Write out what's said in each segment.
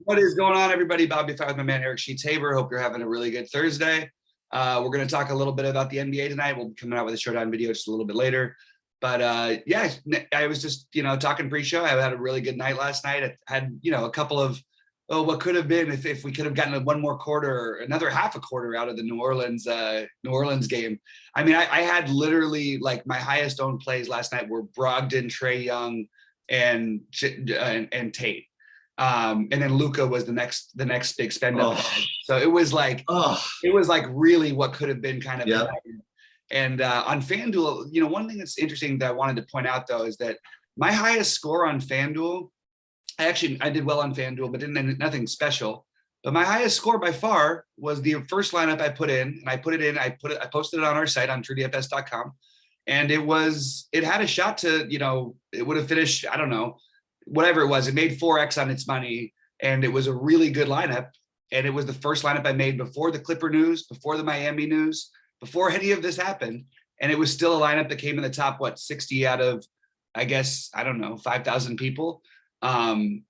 What is going on, everybody? BobbyFi with my man Eric Sheets Haber. Hope you're having a really good Thursday. We're going to talk a little bit about the NBA tonight. We'll be coming out with a showdown video just a little bit later. But yeah, I was just talking pre-show. I had a really good night last night. I had a couple of what could have been if we could have gotten one more quarter, or another half a quarter out of the New Orleans game. I mean, I had literally like my highest owned plays last night were Brogdon, Trae Young, and Tate. And then Luka was the next big spend up. So it was like really what could have been kind of. Yeah. And on FanDuel, one thing that's interesting that I wanted to point out though is that my highest score on FanDuel, I did well on FanDuel, but nothing special. But my highest score by far was the first lineup I put in, and I posted it on our site on truedfs.com, and it had a shot to, it would have finished, I don't know, whatever it was. It made 4x on its money, and it was a really good lineup. And it was the first lineup I made before the Clipper news, before the Miami news, before any of this happened. And it was still a lineup that came in the top, 60 out of, I guess, I don't know, 5,000 people. It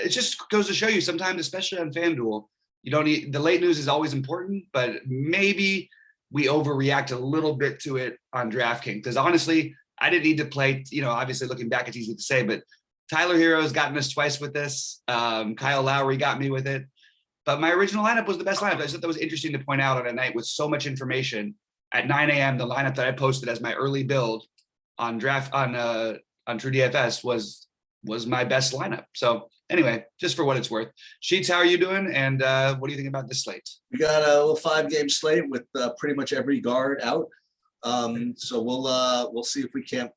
just goes to show you sometimes, especially on FanDuel, you don't need, the late news is always important, but maybe we overreact a little bit to it on DraftKings. Because honestly, I didn't need to play, obviously looking back, it's easy to say, but Tyler Hero's gotten us twice with this. Kyle Lowry got me with it. But my original lineup was the best lineup. I just thought that was interesting to point out on a night with so much information. At 9 a.m., the lineup that I posted as my early build on TrueDFS was my best lineup. So anyway, just for what it's worth. Sheets, how are you doing? And what do you think about this slate? We got a little 5-game slate with pretty much every guard out. So we'll see if we can't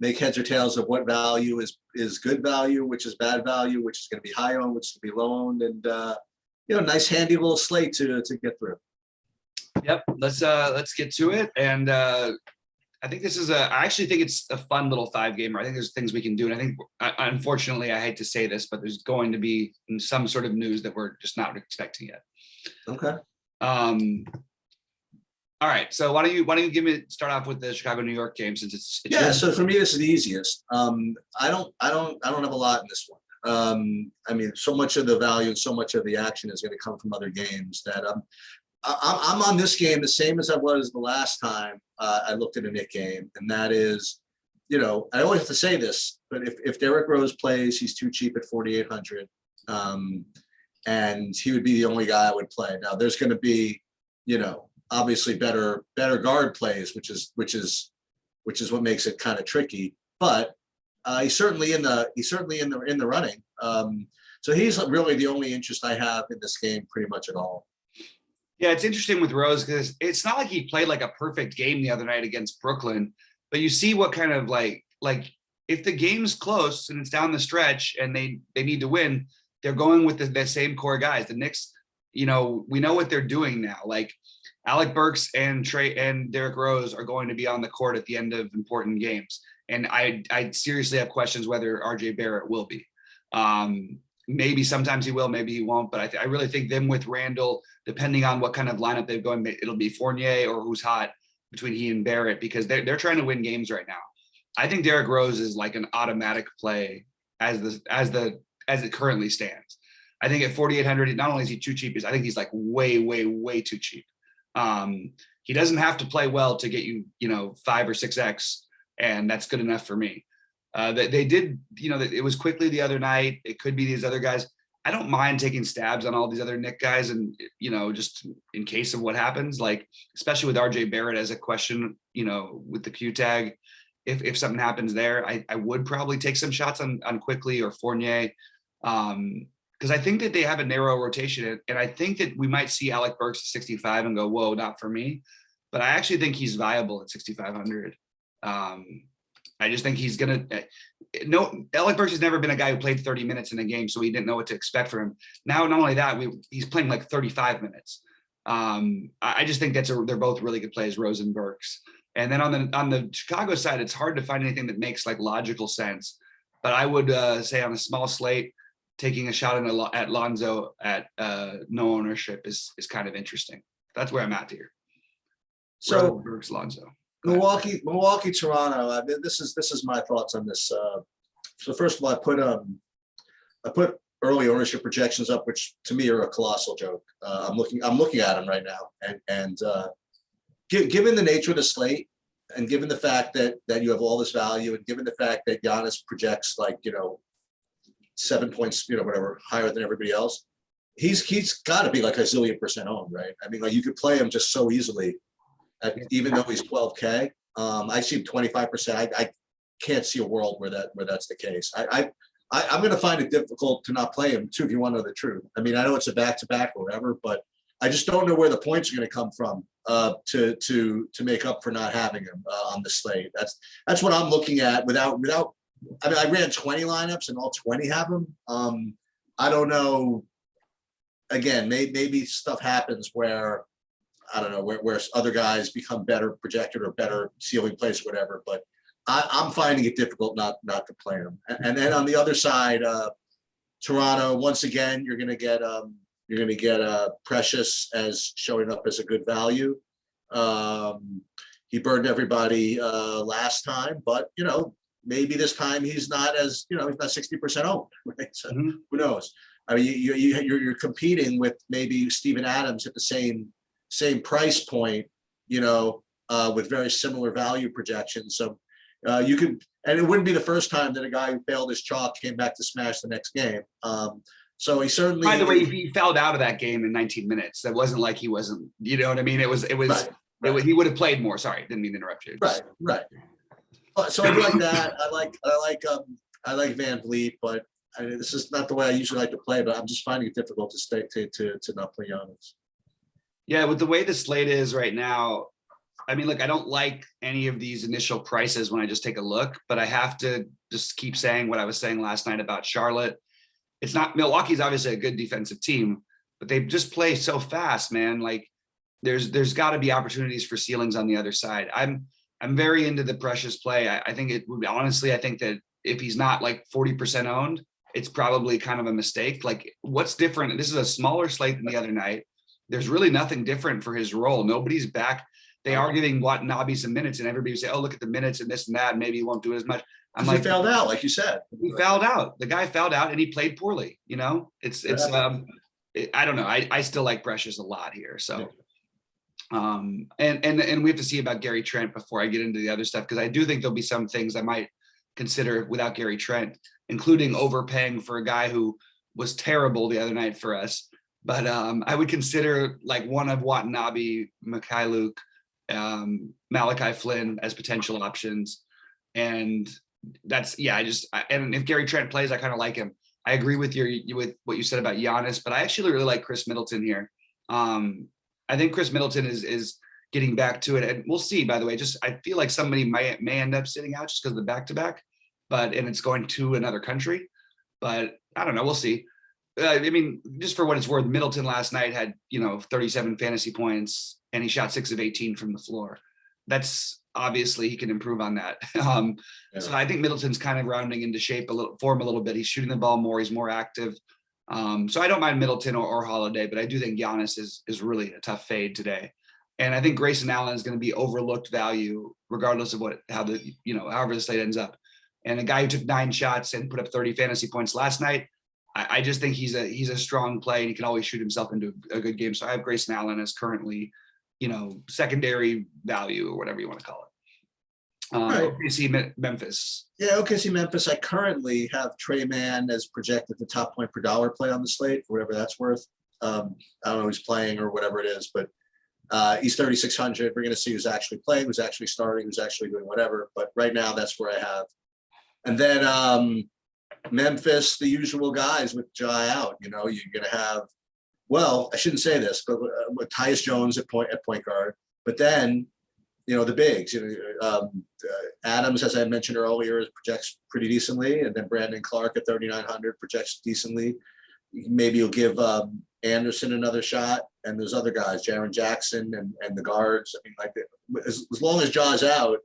make heads or tails of what value is good value, which is bad value, which is going to be high owned, which is going to be low owned, and nice handy little slate to get through. Yep, let's get to it. And I think I actually think it's a fun little 5-gamer. I think there's things we can do, and I think unfortunately I hate to say this, but there's going to be some sort of news that we're just not expecting yet. Okay. All right, so why don't you start off with the Chicago New York game, since it's yeah. So for me, this is the easiest. I don't have a lot in this one. I mean, so much of the value and so much of the action is going to come from other games that I'm on this game the same as I was the last time I looked at a Knick game, and that is, I always have to say this, but if Derrick Rose plays, he's too cheap at 4,800, and he would be the only guy I would play. Now there's going to be, obviously better guard plays, which is what makes it kind of tricky. But he's certainly in the running. So he's really the only interest I have in this game, pretty much at all. Yeah, it's interesting with Rose because it's not like he played like a perfect game the other night against Brooklyn, but you see what kind of like if the game's close and it's down the stretch and they need to win, they're going with the same core guys. The Knicks, we know what they're doing now. Like Alec Burks and Derrick Rose are going to be on the court at the end of important games. And I seriously have questions whether RJ Barrett will be. Maybe sometimes he will, maybe he won't. But I really think them with Randall, depending on what kind of lineup they're going, it'll be Fournier or who's hot between he and Barrett, because they're trying to win games right now. I think Derrick Rose is like an automatic play as it currently stands. I think at 4,800, not only is he too cheap, I think he's like way, way, way too cheap. He doesn't have to play well to get you, 5 or 6x, and that's good enough for me. They did, it was quickly the other night. It could be these other guys. I don't mind taking stabs on all these other Knick guys, and just in case of what happens, like especially with RJ Barrett as a question, with the Q tag, if something happens there, I would probably take some shots on Quickly or Fournier, because I think that they have a narrow rotation, and I think that we might see Alec Burks at 65 and go, whoa, not for me. But I actually think he's viable at 6,500. I just think he's going to Alec Burks has never been a guy who played 30 minutes in a game, so we didn't know what to expect from him. Now, not only that, he's playing like 35 minutes. I just think they're both really good plays, Rose and Burks. And then on the Chicago side, it's hard to find anything that makes like logical sense. But I would say on a small slate, taking a shot at Lonzo at no ownership is kind of interesting. That's where I'm at here. So Burks, Lonzo. Milwaukee, Toronto. This is my thoughts on this. So first of all, I put early ownership projections up, which to me are a colossal joke. I'm looking at them right now, and given the nature of the slate, and given the fact that you have all this value, and given the fact that Giannis projects like 7 points, whatever, higher than everybody else, he's got to be like a zillion% owned, right? I mean, like you could play him just so easily, even though he's 12K. I see him 25%. I can't see a world where that's the case. I'm going to find it difficult to not play him too, if you want to know the truth. I mean, I know it's a back-to-back or whatever, but I just don't know where the points are going to come from to make up for not having him on the slate. That's what I'm looking at without. I mean, I ran 20 lineups and all 20 have him. I don't know. Again, maybe stuff happens where I don't know where other guys become better projected or better ceiling plays, or whatever. But I'm finding it difficult not to play him. And then on the other side, Toronto, once again, you're going to get Precious as showing up as a good value. He burned everybody last time, but maybe this time he's not as he's not 60% owned, right? So who knows? I mean, you're competing with maybe Steven Adams at the same price point, with very similar value projections. So you could, and it wouldn't be the first time that a guy who failed his chalk came back to smash the next game. So he certainly. By the way, he fouled out of that game in 19 minutes. That wasn't like he wasn't. You know what I mean? It was. Right. He would have played more. Sorry, didn't mean to interrupt you. Right. So I do like that. I like Van Vliet, but this is not the way I usually like to play. But I'm just finding it difficult to stay to not play Giannis. Yeah, with the way the slate is right now, I mean, look, I don't like any of these initial prices when I just take a look, but I have to just keep saying what I was saying last night about Charlotte. It's not, Milwaukee's obviously a good defensive team, but they just play so fast, man. Like there's got to be opportunities for ceilings on the other side. I'm very into the Precious play. I think it would be, honestly, I think that if he's not like 40% owned, it's probably kind of a mistake. Like what's different? This is a smaller slate than the other night. There's really nothing different for his role. Nobody's back. They are giving Watanabe some minutes, and everybody would say, "Oh, look at the minutes and this and that. And maybe he won't do it as much." I'm like, he fouled out, like you said. He fouled out. The guy fouled out, and he played poorly. It's I don't know. I still like Precious a lot here. So, and we have to see about Gary Trent before I get into the other stuff, because I do think there'll be some things I might consider without Gary Trent, including overpaying for a guy who was terrible the other night for us. But I would consider like one of Watanabe, Mikael, Malachi Flynn as potential options. And that's, and if Gary Trent plays, I kind of like him. I agree with with what you said about Giannis, but I actually really like Chris Middleton here. I think Chris Middleton is getting back to it, and we'll see, by the way, I feel like somebody may end up sitting out just because of the back-to-back, and it's going to another country, but I don't know. We'll see. I mean, just for what it's worth, Middleton last night had, 37 fantasy points, and he shot 6 of 18 from the floor. That's obviously he can improve on that. So I think Middleton's kind of rounding into form a little bit. He's shooting the ball more. He's more active. So I don't mind Middleton or Holiday, but I do think Giannis is really a tough fade today. And I think Grayson Allen is going to be overlooked value regardless of however the slate ends up. And a guy who took 9 shots and put up 30 fantasy points last night, I just think he's a strong play, and he can always shoot himself into a good game. So I have Grayson Allen as currently, secondary value or whatever you want to call it. Right. OKC Memphis. Yeah, OKC Memphis. I currently have Trey Mann as projected the top point per dollar play on the slate, for whatever that's worth. I don't know who's playing or whatever it is, but he's 3,600. We're going to see who's actually playing, who's actually starting, who's actually doing whatever. But right now, that's where I have. And then Memphis, the usual guys with Jai out. You're going to have, well, I shouldn't say this, but with Tyus Jones at point guard. But then, the bigs. Adams, as I mentioned earlier, projects pretty decently, and then Brandon Clark at 3,900 projects decently. Maybe you'll give Anderson another shot, and there's other guys, Jaren Jackson and the guards. I mean, as long as Jaw's out,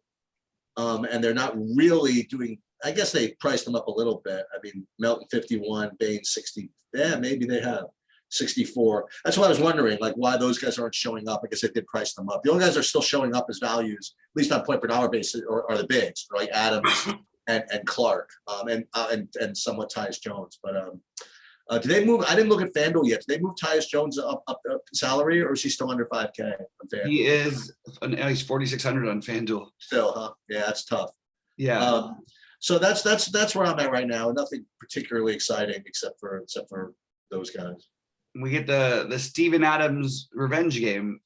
and they're not really doing. I guess they priced them up a little bit. I mean, Melton 51, Payne 60. Yeah, maybe they have 64. That's why I was wondering, like, why those guys aren't showing up. I guess they did price them up. The only guys that are still showing up as values, at least on point per dollar basis, are the bigs, right? Adams and Clark, and somewhat Tyus Jones. But Did they move? I didn't look at FanDuel yet. Did they move Tyus Jones up in salary, or is he still under 5K on FanDuel? He is. He's 4,600 on FanDuel. Still, huh? Yeah, that's tough. Yeah. So that's where I'm at right now. Nothing particularly exciting except for those guys. We get the Steven Adams revenge game,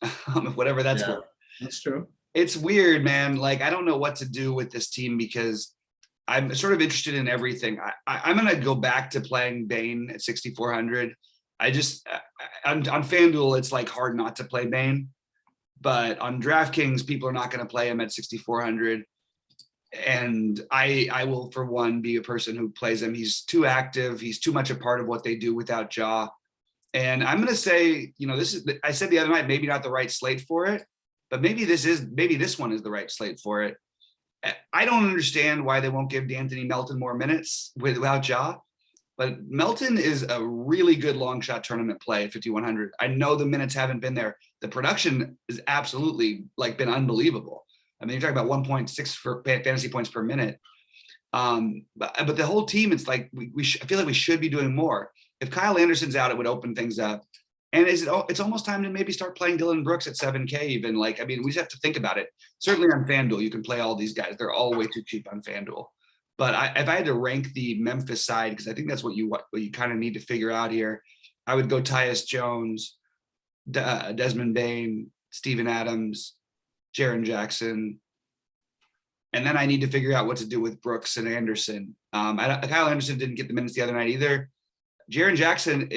whatever that's for. That's true. It's weird, man. Like, I don't know what to do with this team because I'm sort of interested in everything. I'm going to go back to playing Payne at 6,400. On FanDuel, it's like hard not to play Payne, but on DraftKings, people are not going to play him at 6,400. And I will, for one, be a person who plays him. He's too active. He's too much a part of what they do without Ja. And I'm going to say, I said the other night, maybe not the right slate for it, but maybe this one is the right slate for it. I don't understand why they won't give D'Anthony Melton more minutes without Ja, but Melton is a really good long shot tournament play at 5,100. I know the minutes haven't been there. The production is absolutely been unbelievable. I mean, you're talking about 1.6 for fantasy points per minute. But the whole team, it's like I feel like we should be doing more. If Kyle Anderson's out, it would open things up. And it's almost time to maybe start playing Dylan Brooks at 7K even. We just have to think about it. Certainly on FanDuel, you can play all these guys. They're all way too cheap on FanDuel. But if I had to rank the Memphis side, because I think that's what you kind of need to figure out here, I would go Tyus Jones, Desmond Bane, Steven Adams, Jaren Jackson. And then I need to figure out what to do with Brooks and Anderson. Kyle Anderson didn't get the minutes the other night either. Jaren Jackson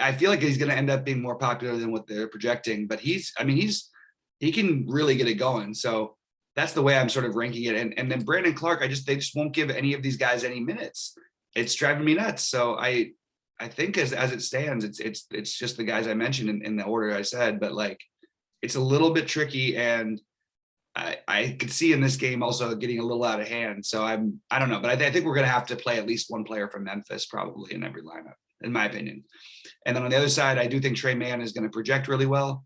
I feel like he's going to end up being more popular than what they're projecting, but he can really get it going. So that's the way I'm sort of ranking it. And then Brandon Clark, they just won't give any of these guys any minutes. It's driving me nuts. So I think as it stands, it's just the guys I mentioned in the order I said, but it's a little bit tricky. And I could see in this game also getting a little out of hand. So I don't know, but I think we're going to have to play at least one player from Memphis probably in every lineup, in my opinion. And then on the other side, I do think Trey Mann is going to project really well.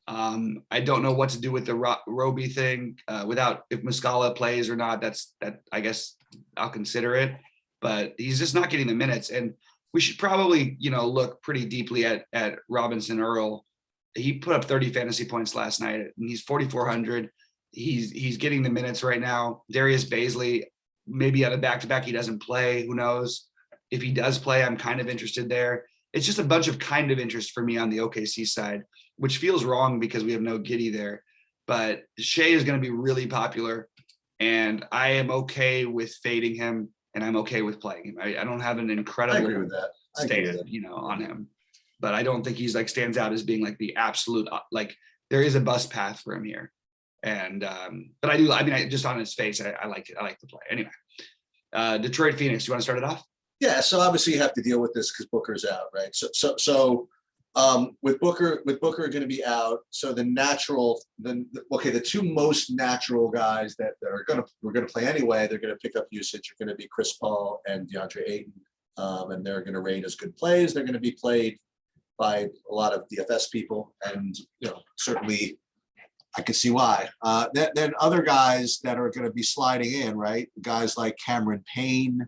I don't know what to do with the Roby thing if Muscala plays or not. I guess I'll consider it, but he's just not getting the minutes. And we should probably, look pretty deeply at Robinson Earl. He put up 30 fantasy points last night and he's 4,400. He's getting the minutes right now. Darius Baisley, maybe on a back-to-back, he doesn't play. Who knows? If he does play, I'm kind of interested there. It's just a bunch of kind of interest for me on the OKC side, which feels wrong because we have no Giddey there. But Shea is going to be really popular, and I am okay with fading him, and I'm okay with playing him. I don't have an incredible I agree with that. stand, on him. But I don't think he's stands out as being the absolute, there is a bust path for him here. And but just on his face, I like it. I like the play. Anyway, Detroit Phoenix, you want to start it off? Yeah, so obviously you have to deal with this because Booker's out, right? So with Booker going to be out, so the two most natural guys that we're going to play anyway, they're going to pick up usage are going to be Chris Paul and DeAndre Ayton, and they're going to rate as good plays. They're going to be played by a lot of DFS people, and certainly I could see why. Then other guys that are going to be sliding in, right? Guys like Cameron Payne.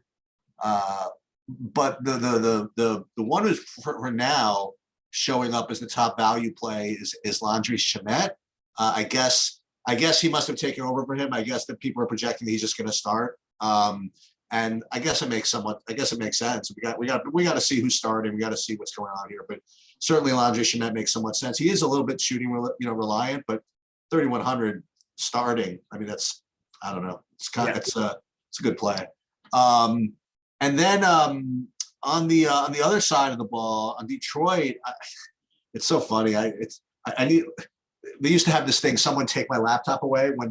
But the one who's for now showing up as the top value play is Landry Shamet. I guess he must have taken over for him. I guess that people are projecting that he's just going to start. And I guess it makes sense. We got to see who's starting. We got to see what's going on here. But certainly Landry Shamet makes somewhat sense. He is a little bit shooting reliant, but 3,100 starting. I mean, I don't know. It's a good play. And then on the other side of the ball, on Detroit, it's so funny. They used to have this thing, someone take my laptop away when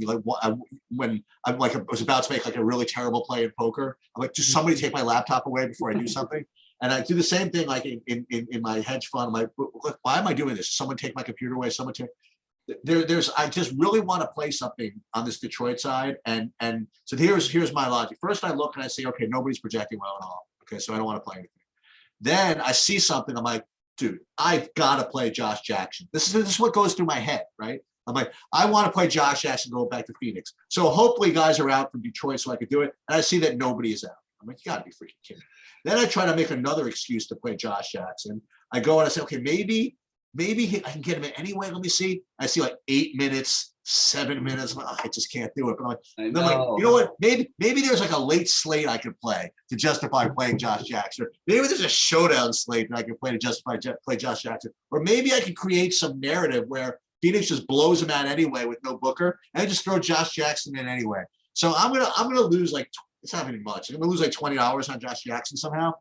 I was about to make a really terrible play in poker. I'm like, just somebody take my laptop away before I do something. And I do the same thing in my hedge fund. I'm like, why am I doing this? Someone take my computer away. I just really want to play something on this Detroit side. And so here's my logic. First I look and I say, okay, nobody's projecting well at all. Okay, so I don't want to play anything. Then I see something, I'm like, dude, I've got to play Josh Jackson. This is what goes through my head, right? I'm like, I want to play Josh Jackson, go back to Phoenix. So hopefully guys are out from Detroit so I could do it. And I see that nobody is out. I'm like, you gotta be freaking kidding me. Then I try to make another excuse to play Josh Jackson. I go and I say, okay, maybe I can get him in anyway. Let me see. I see like 8 minutes, 7 minutes. Oh, I just can't do it. But I'm like, you know what? Maybe there's like a late slate I could play to justify playing Josh Jackson. Maybe there's a showdown slate that I can play to justify play Josh Jackson. Or maybe I could create some narrative where Phoenix just blows him out anyway with no Booker, and I just throw Josh Jackson in anyway. So I'm gonna lose like, it's not even much. I'm gonna lose like $20 on Josh Jackson somehow.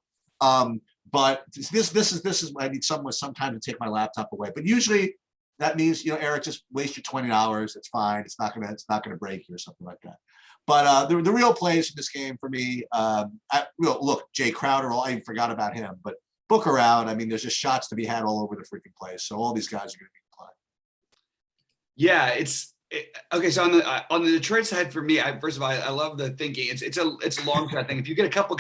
But this is I need some time to take my laptop away. But usually that means, Eric, just waste your $20. It's fine. It's not gonna break you or something like that. But the real plays in this game for me, look, Jay Crowder, I even forgot about him, but Booker out. I mean, there's just shots to be had all over the freaking place. So all these guys are gonna be playing. Yeah, okay. So on the Detroit side, for me, first of all, I love the thinking. It's a long shot thing. If you get a couple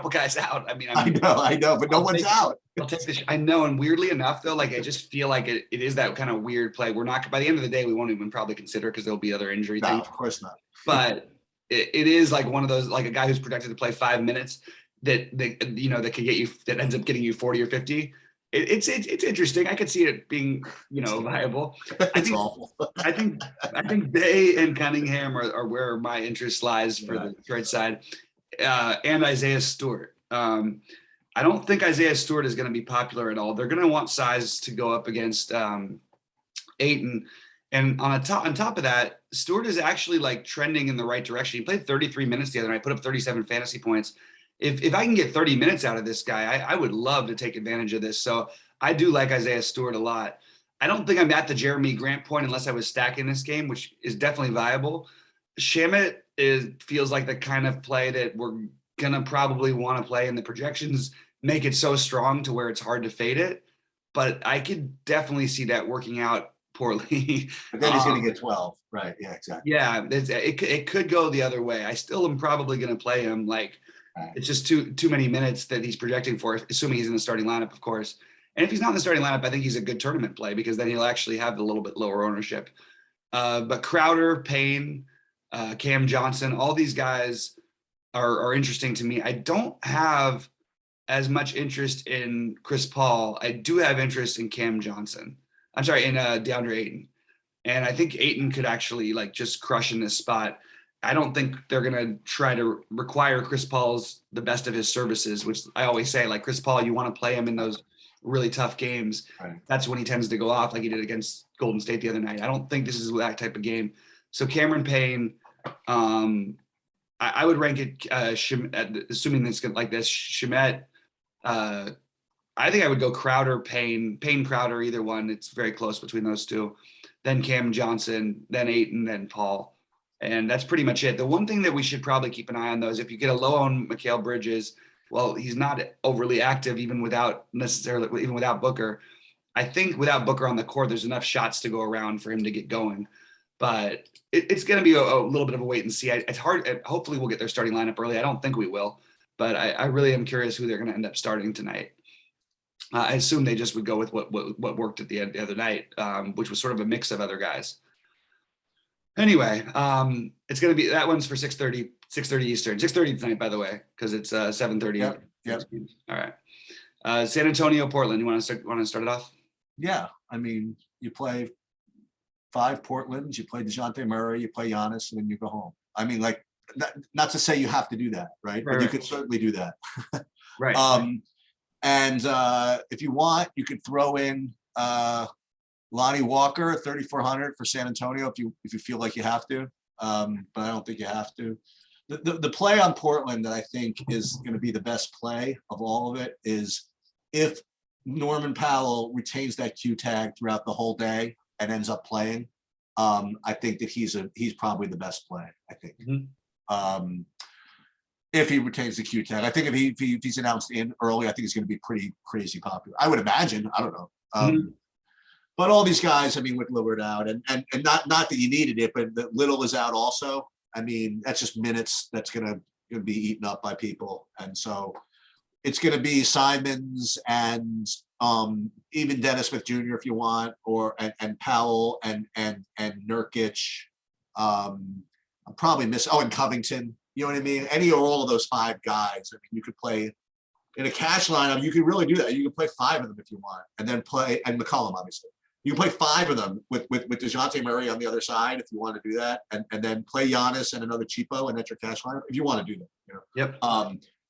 guys out, I mean, I know, but no one's out. I'll take this. I know, and weirdly enough, though, like I just feel like it is that kind of weird play. We're not, by the end of the day, we won't even probably consider, because there'll be other injury things. Of course not. But it is like one of those, like a guy who's projected to play 5 minutes that that could get you, that ends up getting you 40 or 50. It's interesting. I could see it being, viable. It's awful. I think Bay and Cunningham are where my interest lies for the Detroit side, and Isaiah Stewart. I don't think Isaiah Stewart is going to be popular at all. They're going to want size to go up against Ayton, and on top of that, Stewart is actually like trending in the right direction. He played 33 minutes the other night, put up 37 fantasy points. If I can get 30 minutes out of this guy, I would love to take advantage of this. So I do like Isaiah Stewart a lot. I don't think I'm at the Jeremy Grant point unless I was stacking this game, which is definitely viable. Shamet feels like the kind of play that we're going to probably want to play, and the projections make it so strong to where it's hard to fade it. But I could definitely see that working out poorly. But then he's going to get 12. Right. Yeah, exactly. Yeah, it could go the other way. I still am probably going to play him. Like, it's just too many minutes that he's projecting for, assuming he's in the starting lineup, of course. And if he's not in the starting lineup, I think he's a good tournament play, because then he'll actually have a little bit lower ownership. But Crowder, Payne, Cam Johnson, all these guys are interesting to me. I don't have as much interest in Chris Paul. I do have interest in Cam Johnson. I'm sorry, in DeAndre Ayton. And I think Ayton could actually like just crush in this spot. I don't think they're going to try to require Chris Paul's the best of his services, which I always say, like Chris Paul, you want to play him in those really tough games. Right. That's when he tends to go off, like he did against Golden State the other night. I don't think this is that type of game. So Cameron Payne, I would rank it, assuming it's like this, Shamet. I think I would go Crowder, Payne, Crowder, either one. It's very close between those two. Then Cam Johnson, then Ayton, then Paul. And that's pretty much it. The one thing that we should probably keep an eye on, though, is if you get a low on Mikael Bridges, well, he's not overly active even without Booker. I think without Booker on the court, there's enough shots to go around for him to get going. But it's going to be a little bit of a wait and see. It's hard. Hopefully we'll get their starting lineup early. I don't think we will, but I really am curious who they're going to end up starting tonight. I assume they just would go with what worked at the end the other night, which was sort of a mix of other guys. Anyway, it's going to be, that one's for 6:30 Eastern, 6:30 tonight, by the way, because it's 7:30. Yep. All right. San Antonio, Portland. You want to start it off? Yeah. I mean, you play 5 Portlands, you play DeJounte Murray, you play Giannis, and then you go home. I mean, like, not to say you have to do that, right? But you could certainly do that. Right. And if you want, you could throw in Lonnie Walker at 3,400 for San Antonio if you feel like you have to, but I don't think you have to. The play on Portland that I think is going to be the best play of all of it is if Norman Powell retains that Q tag throughout the whole day and ends up playing. I think that he's probably the best play. I think. Mm-hmm. If he retains the Q tag, I think if he's announced in early, I think he's going to be pretty crazy popular. I would imagine. I don't know. Mm-hmm. But all these guys, I mean, with Lillard out, and not that you needed it, but that Little is out also. I mean, that's just minutes that's gonna be eaten up by people, and so it's gonna be Simons and even Dennis Smith Jr. if you want, or and Powell and Nurkic. I'm probably missing. Oh, and Covington. You know what I mean? Any or all of those 5 guys. I mean, you could play in a cash lineup. You could really do that. You could play 5 of them if you want, and then play and McCollum obviously. You can play 5 of them with DeJounte Murray on the other side if you want to do that, and then play Giannis and another cheapo, and that's your cash lineup if you want to do that. You know. Yep.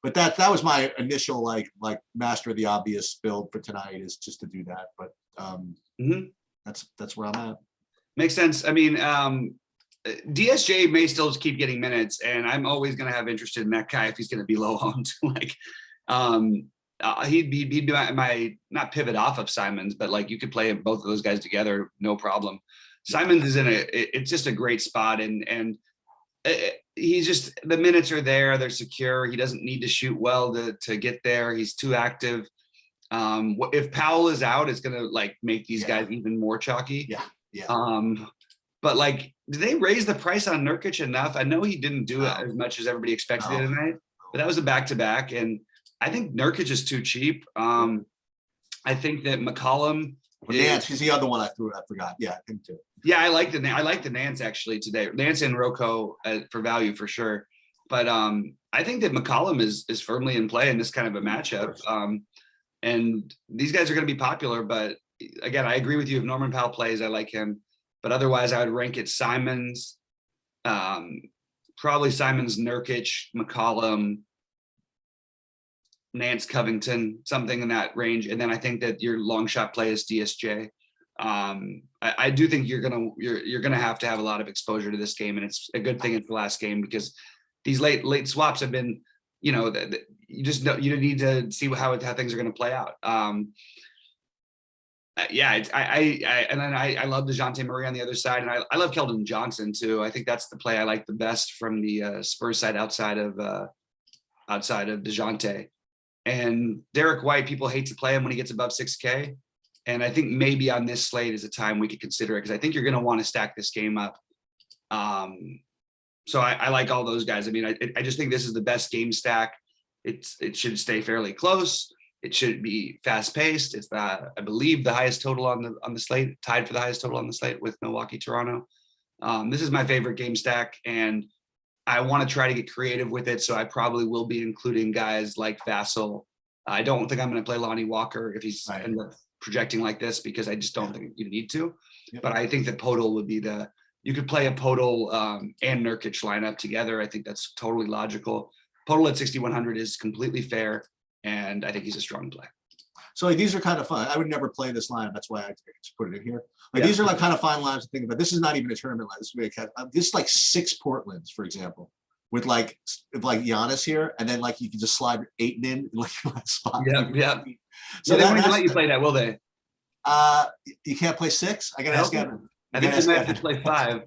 But that was my initial like master of the obvious build for tonight, is just to do that. But that's where I'm at. Makes sense. I mean, DSJ may still just keep getting minutes, and I'm always going to have interest in that guy if he's going to be low owned. Like, he'd be my not pivot off of Simons, but like you could play both of those guys together, no problem. Simons is it's just a great spot, and he's just, the minutes are there, they're secure. He doesn't need to shoot well to get there. He's too active. If Powell is out, it's going to like make these guys even more chalky. Yeah. But like, did they raise the price on Nurkic enough? I know he didn't do it as much as everybody expected it tonight, but that was a back-to-back, and I think Nurkic is too cheap. I think that McCollum. Nance, he's the other one I forgot. Yeah, him too. Yeah, I like the Nance actually today. Nance and Rocco for value for sure. But I think that McCollum is firmly in play in this kind of a matchup. And these guys are going to be popular. But again, I agree with you. If Norman Powell plays, I like him. But otherwise, I would rank it Simons, probably Simons, Nurkic, McCollum, Nance, Covington, something in that range. And then I think that your long shot play is DSJ. I do think you're gonna have to have a lot of exposure to this game, and it's a good thing it's the last game, because these late swaps have been, you know, you just know you need to see how things are going to play out. I love DeJounte Murray on the other side, and I love Keldon Johnson too. I think that's the play I like the best from the Spurs side outside of DeJounte. And Derek White, people hate to play him when he gets above 6K. And I think maybe on this slate is a time we could consider it, because I think you're going to want to stack this game up. So I like all those guys. I mean, I just think this is the best game stack. It should stay fairly close. It should be fast paced. It's I believe the highest total on the slate, tied for the highest total on the slate with Milwaukee, Toronto. This is my favorite game stack, and I want to try to get creative with it. So I probably will be including guys like Vassell. I don't think I'm going to play Lonnie Walker if he's end up projecting like this, because I just don't think you need to. Yep. But I think that Podol would be you could play a Podol and Nurkic lineup together. I think that's totally logical. Podol at 6,100 is completely fair, and I think he's a strong play. So like, these are kind of fun. I would never play this line. That's why I just put it in here. Like these are like kind of fine lines to think about. This is not even a tournament line. This is like 6 Portlands, for example, with like Giannis here, and then like you can just slide Ayton in like a spot. Yeah. So they won't even let you play that, will they? You can't play 6. I gotta ask Evan. I think you might have to play 5.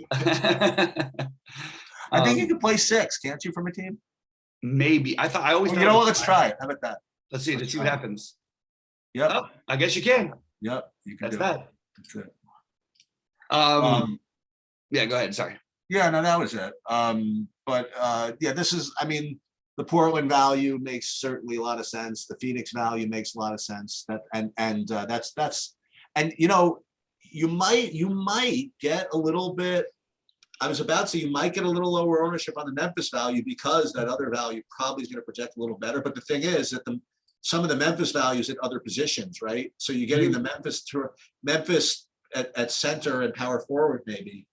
I think you can play 6, can't you, from a team? Maybe. I always. Well, you know what? Let's try it. How about that? Let's see what happens. Yep. Oh, I guess you can. Yep. You can. That's that. That's it. Yeah. Go ahead. Sorry. Yeah. No, that was it. Yeah. This is. I mean, the Portland value makes certainly a lot of sense. The Phoenix value makes a lot of sense. That's you know, you might get a little bit. I was about to say you might get a little lower ownership on the Memphis value, because that other value probably is going to project a little better. But the thing is that some of the Memphis values at other positions, right? So you're getting the Memphis at center and power forward, maybe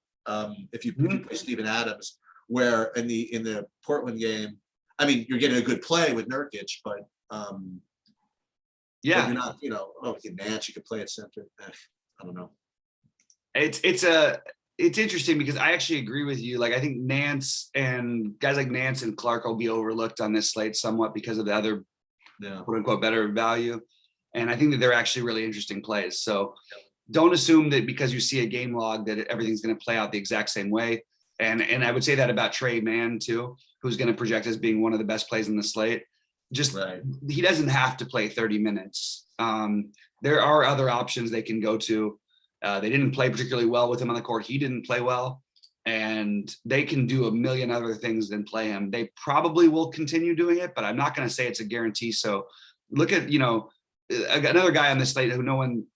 if you play Steven Adams, where in the Portland game, I mean, you're getting a good play with Nurkic, but you're not, you know, Nance, you could play at center. I don't know. It's interesting, because I actually agree with you. Like, I think Nance and guys like Nance and Clark will be overlooked on this slate somewhat because of the other quote unquote better value. And I think that they're actually really interesting plays. So don't assume that because you see a game log that everything's going to play out the exact same way. And I would say that about Trey Mann too, who's going to project as being one of the best plays in the slate. He doesn't have to play 30 minutes. There are other options they can go to. They didn't play particularly well with him on the court. He didn't play well, and they can do a million other things than play him. They probably will continue doing it, but I'm not going to say it's a guarantee. So look at, you know, another guy on this slate who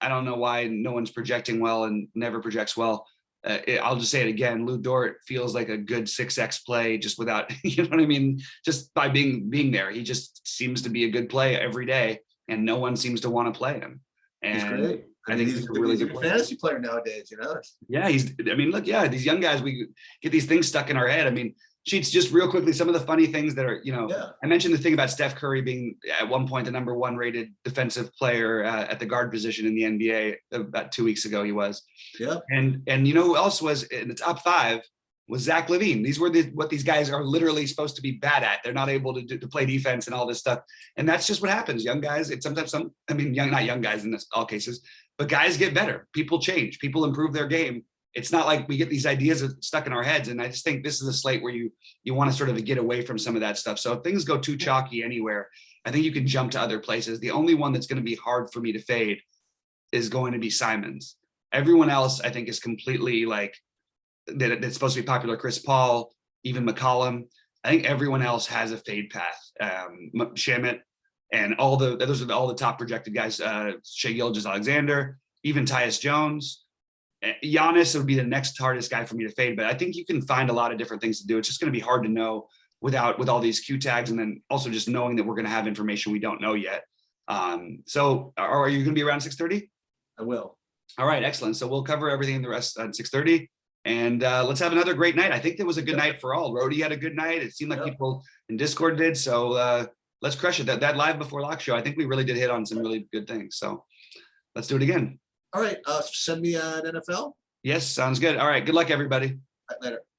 I don't know why no one's projecting well and never projects well. I'll just say it again. Lou Dort feels like a good 6X play just without, you know what I mean? Just by being there. He just seems to be a good play every day, and no one seems to want to play him. And He's great. I think he's a really he's a good good player. fantasy player nowadays, you know. Yeah, I mean, look, yeah, these young guys, we get these things stuck in our head. I mean, Sheets, just real quickly, some of the funny things that are, Yeah. I mentioned the thing about Steph Curry being at one point the #1 rated defensive player at the guard position in the NBA about 2 weeks ago. He was. Yeah. And you know who else was in the top 5 was Zach LaVine. These were what these guys are literally supposed to be bad at. They're not able to play defense and all this stuff. And that's just what happens. Young guys, it's sometimes not young guys in all cases, but guys get better. People change. People improve their game. It's not like we get these ideas stuck in our heads. And I just think this is a slate where you want to sort of get away from some of that stuff. So if things go too chalky anywhere, I think you can jump to other places. The only one that's going to be hard for me to fade is going to be Simons. Everyone else, I think, is completely like that's supposed to be popular. Chris Paul, even McCollum. I think everyone else has a fade path. Shamit and those are all the top projected guys. Shai Gilgeous-Alexander, even Tyus Jones. Giannis would be the next hardest guy for me to fade, but I think you can find a lot of different things to do. It's just going to be hard to know with all these Q tags, and then also just knowing that we're going to have information we don't know yet. So are you going to be around 6:30? I will. All right, excellent. So we'll cover everything in the rest at 6:30, and let's have another great night. I think that was a good night for all. Rhodey had a good night. It seemed like people in Discord did. So let's crush it. That live before lock show, I think we really did hit on some really good things. So let's do it again. All right. Send me an NFL. Yes, sounds good. All right. Good luck, everybody. Later.